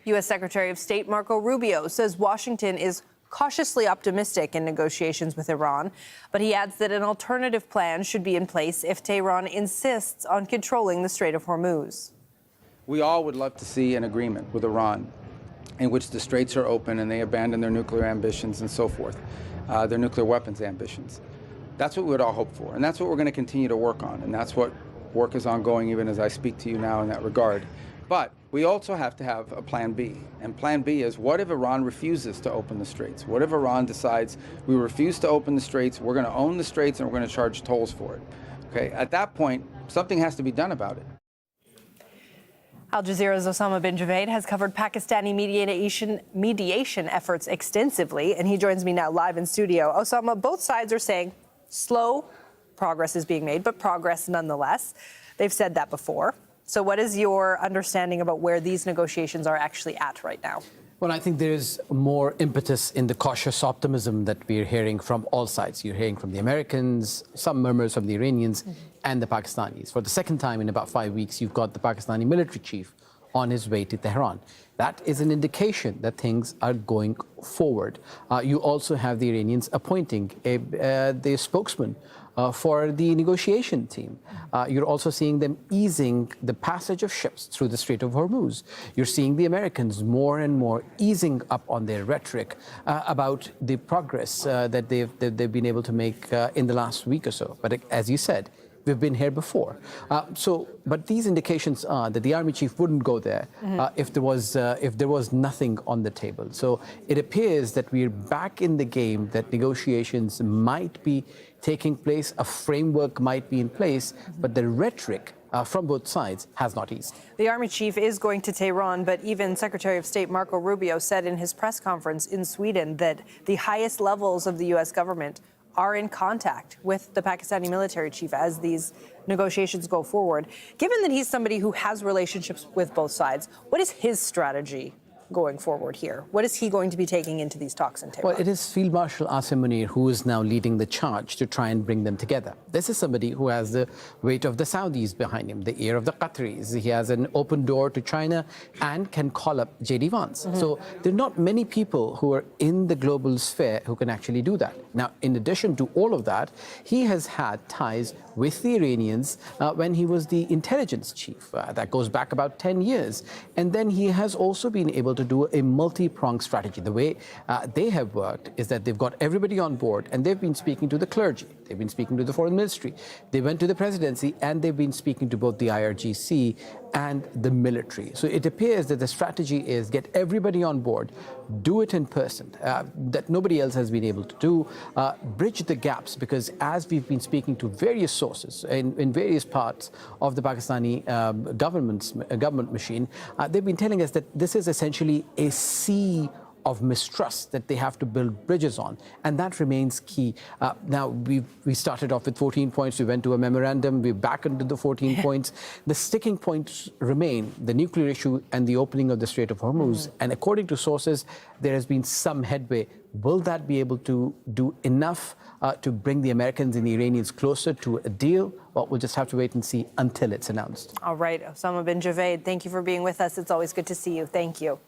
U.S. Secretary of State Marco Rubio says Washington is cautiously optimistic in negotiations with Iran, but he adds that an alternative plan should be in place if Tehran insists on controlling the Strait of Hormuz. We all would love to see an agreement with Iran in which the straits are open and they abandon their nuclear ambitions and so forth, their nuclear weapons ambitions. That's what we would all hope for, and that's what we're going to continue to work on, and that's what work is ongoing even as I speak to you now in that regard. But we also have to have a plan B, and plan B is, what if Iran refuses to open the straits? What if Iran decides we refuse to open the straits, we're going to own the straits, and we're going to charge tolls for it? Okay, at that point, something has to be done about it. Al Jazeera's Osama bin Javaid has covered Pakistani mediation efforts extensively, and he joins me now live in studio. Osama, both sides are saying slow progress is being made, but progress nonetheless. They've said that before. So what is your understanding about where these negotiations are actually at right now? Well, I think there is more impetus in the cautious optimism that we're hearing from all sides. You're hearing from the Americans, some murmurs from the Iranians, and the Pakistanis. For the second time in about 5 weeks, you've got the Pakistani military chief on his way to Tehran. That is an indication that things are going forward. You also have the Iranians appointing the spokesman for the negotiation team. You're also seeing them easing the passage of ships through the Strait of Hormuz. You're seeing the Americans more and more easing up on their rhetoric about the progress that they've been able to make in the last week or so. But as you said, we've been here before. But these indications are that the army chief wouldn't go there if there was nothing on the table. So it appears that we're back in the game, that negotiations might be taking place, a framework might be in place, but the rhetoric from both sides has not eased. The army chief is going to Tehran, but even Secretary of State Marco Rubio said in his press conference in Sweden that the highest levels of the U.S. government are in contact with the Pakistani military chief as these negotiations go forward. Given that he's somebody who has relationships with both sides, what is his strategy going forward here? What is he going to be taking into these talks in Tehran? Well, it is Field Marshal Asim Munir who is now leading the charge to try and bring them together. This is somebody who has the weight of the Saudis behind him, the ear of the Qataris. He has an open door to China and can call up J.D. Vance. So there are not many people who are in the global sphere who can actually do that. Now, in addition to all of that, he has had ties with the Iranians when he was the intelligence chief. That goes back about 10 years. And then he has also been able to do a multi-pronged strategy. The way they have worked is that they've got everybody on board, and they've been speaking to the clergy, they've been speaking to the foreign ministry, they went to the presidency, and they've been speaking to both the IRGC and the military. So it appears that the strategy is get everybody on board, do it in person, that nobody else has been able to do, bridge the gaps, because as we've been speaking to various sources in various parts of the Pakistani government machine, they've been telling us that this is essentially a sea of mistrust that they have to build bridges on, and that remains key. Now, we started off with 14 points, we went to a memorandum, we're back into the 14 points. The sticking points remain the nuclear issue and the opening of the Strait of Hormuz, and according to sources, there has been some headway. Will that be able to do enough to bring the Americans and the Iranians closer to a deal? Well, we'll just have to wait and see until it's announced. All right, Osama bin Javaid, thank you for being with us. It's always good to see you. Thank you.